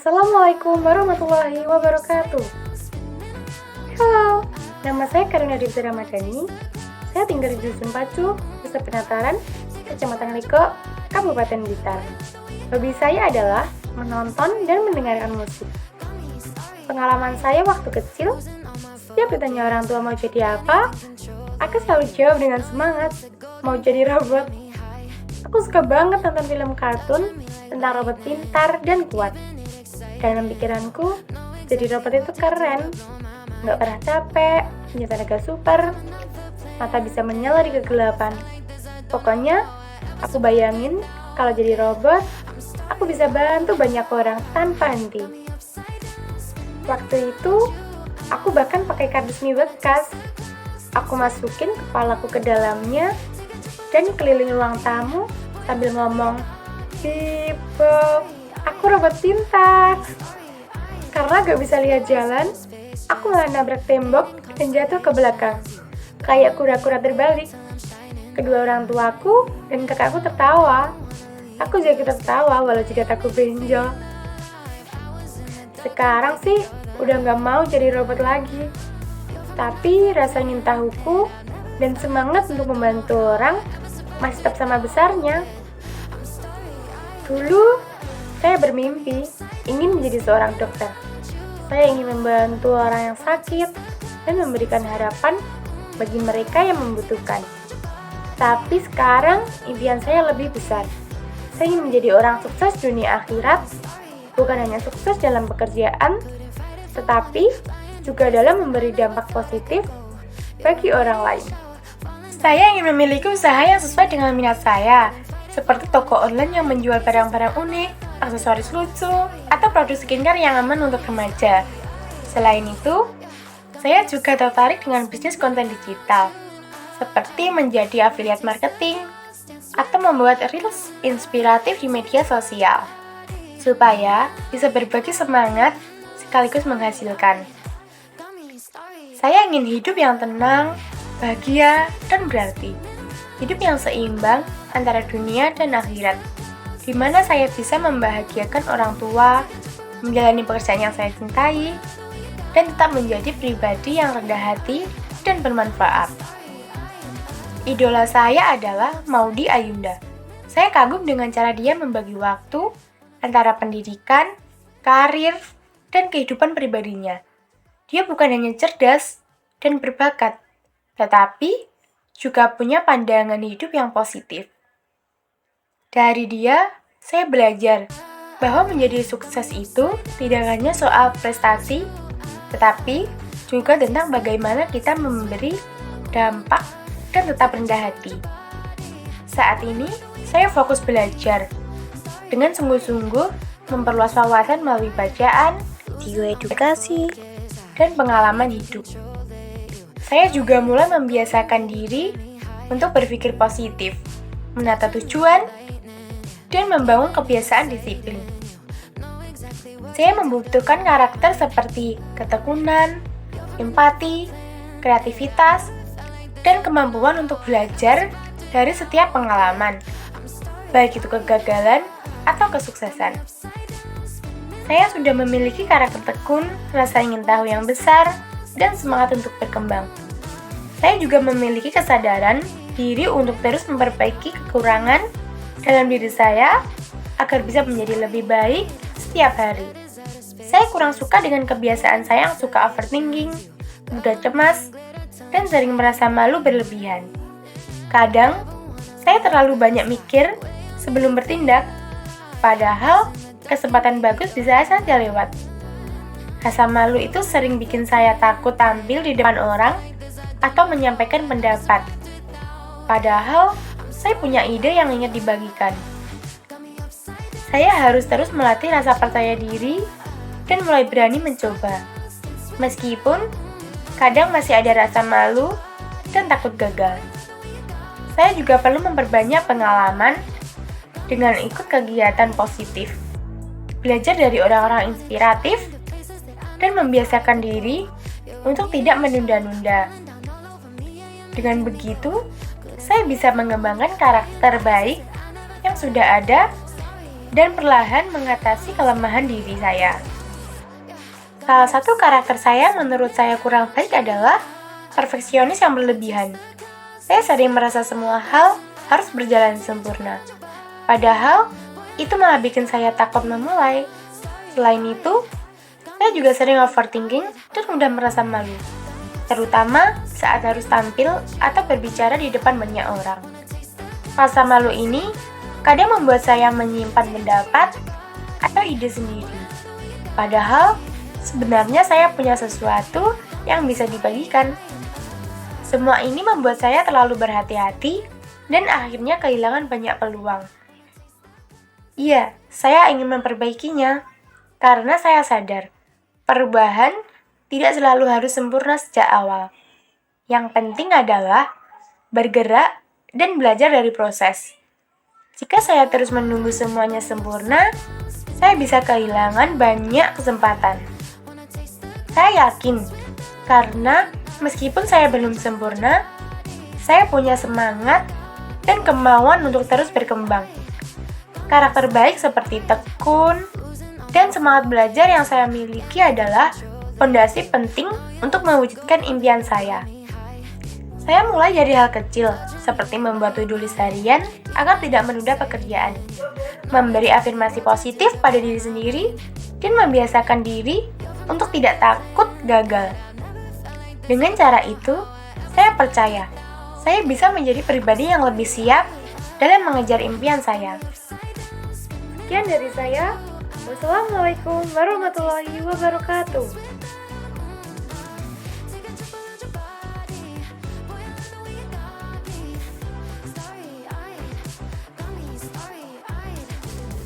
Assalamualaikum warahmatullahi wabarakatuh. Halo, nama saya Karina Dipta Ramadhani. Saya tinggal di Dusun Pacu, Desa Penataran, Kecamatan Liko, Kabupaten Blitar. Hobi saya adalah menonton dan mendengarkan musik. Pengalaman saya waktu kecil, setiap ditanya orang tua mau jadi apa, aku selalu jawab dengan semangat, mau jadi robot. Aku suka banget nonton film kartun tentang robot pintar dan kuat. Dalam pikiranku, jadi robot itu keren. Nggak pernah capek, punya tenaga super, mata bisa menyala di kegelapan. Pokoknya, aku bayangin kalau jadi robot, aku bisa bantu banyak orang tanpa henti. Waktu itu, aku bahkan pakai kardus mie bekas. Aku masukin kepalaku ke dalamnya dan keliling ruang tamu sambil ngomong, "Bip, bop, aku robot pintar." Karena gak bisa lihat jalan, aku malah nabrak tembok dan jatuh ke belakang, kayak kura-kura terbalik. Kedua orang tuaku dan kakakku tertawa. Aku juga tertawa walau jidat aku benjol. Sekarang sih udah gak mau jadi robot lagi. Tapi rasa ingin tahuku dan semangat untuk membantu orang masih tetap sama besarnya. Dulu, saya bermimpi ingin menjadi seorang dokter. Saya ingin membantu orang yang sakit dan memberikan harapan bagi mereka yang membutuhkan. Tapi sekarang, impian saya lebih besar. Saya ingin menjadi orang sukses dunia akhirat, bukan hanya sukses dalam pekerjaan, tetapi juga dalam memberi dampak positif bagi orang lain. Saya ingin memiliki usaha yang sesuai dengan minat saya, seperti toko online yang menjual barang-barang unik, aksesoris lucu, atau produk skincare yang aman untuk remaja. Selain itu, saya juga tertarik dengan bisnis konten digital, seperti menjadi affiliate marketing, atau membuat reels inspiratif di media sosial, supaya bisa berbagi semangat sekaligus menghasilkan. Saya ingin hidup yang tenang, bahagia, dan berarti. Hidup yang seimbang antara dunia dan akhirat, di mana saya bisa membahagiakan orang tua, menjalani pekerjaan yang saya cintai, dan tetap menjadi pribadi yang rendah hati dan bermanfaat. Idola saya adalah Maudy Ayunda. Saya kagum dengan cara dia membagi waktu antara pendidikan, karir, dan kehidupan pribadinya. Dia bukan hanya cerdas dan berbakat, tetapi juga punya pandangan hidup yang positif. Dari dia, saya belajar bahwa menjadi sukses itu tidak hanya soal prestasi, tetapi juga tentang bagaimana kita memberi dampak dan tetap rendah hati. Saat ini, saya fokus belajar dengan sungguh-sungguh memperluas wawasan melalui bacaan, jiwa edukasi, dan pengalaman hidup. Saya juga mulai membiasakan diri untuk berpikir positif, menata tujuan, dan membangun kebiasaan disiplin. Saya membutuhkan karakter seperti ketekunan, empati, kreativitas, dan kemampuan untuk belajar dari setiap pengalaman, baik itu kegagalan atau kesuksesan. Saya sudah memiliki karakter tekun, rasa ingin tahu yang besar, dan semangat untuk berkembang. Saya juga memiliki kesadaran diri untuk terus memperbaiki kekurangan dalam diri saya agar bisa menjadi lebih baik setiap hari. Saya kurang suka dengan kebiasaan saya yang suka overthinking, mudah cemas, dan sering merasa malu berlebihan. Kadang, saya terlalu banyak mikir sebelum bertindak, padahal kesempatan bagus bisa saja lewat. Rasa malu itu sering bikin saya takut tampil di depan orang atau menyampaikan pendapat. Padahal, saya punya ide yang ingin dibagikan. Saya harus terus melatih rasa percaya diri dan mulai berani mencoba. Meskipun kadang masih ada rasa malu dan takut gagal. Saya juga perlu memperbanyak pengalaman dengan ikut kegiatan positif, belajar dari orang-orang inspiratif, dan membiasakan diri untuk tidak menunda-nunda. Dengan begitu, saya bisa mengembangkan karakter baik yang sudah ada dan perlahan mengatasi kelemahan diri saya. Salah satu karakter saya menurut saya kurang baik adalah perfeksionis yang berlebihan. Saya sering merasa semua hal harus berjalan sempurna. Padahal, itu malah bikin saya takut memulai. Selain itu, saya juga sering overthinking dan mudah merasa malu. Terutama saat harus tampil atau berbicara di depan banyak orang. Rasa malu ini kadang membuat saya menyimpan pendapat atau ide sendiri. Padahal, sebenarnya saya punya sesuatu yang bisa dibagikan. Semua ini membuat saya terlalu berhati-hati dan akhirnya kehilangan banyak peluang. Iya, saya ingin memperbaikinya karena saya sadar perubahan tidak selalu harus sempurna sejak awal. Yang penting adalah bergerak dan belajar dari proses. Jika saya terus menunggu semuanya sempurna, saya bisa kehilangan banyak kesempatan. Saya yakin karena meskipun saya belum sempurna, saya punya semangat dan kemauan untuk terus berkembang. Karakter baik seperti tekun dan semangat belajar yang saya miliki adalah fondasi penting untuk mewujudkan impian saya. Saya mulai dari hal kecil, seperti membuat to-do list harian agar tidak menunda pekerjaan, memberi afirmasi positif pada diri sendiri, dan membiasakan diri untuk tidak takut gagal. Dengan cara itu, saya percaya saya bisa menjadi pribadi yang lebih siap dalam mengejar impian saya. Sekian dari saya. Wassalamualaikum warahmatullahi wabarakatuh.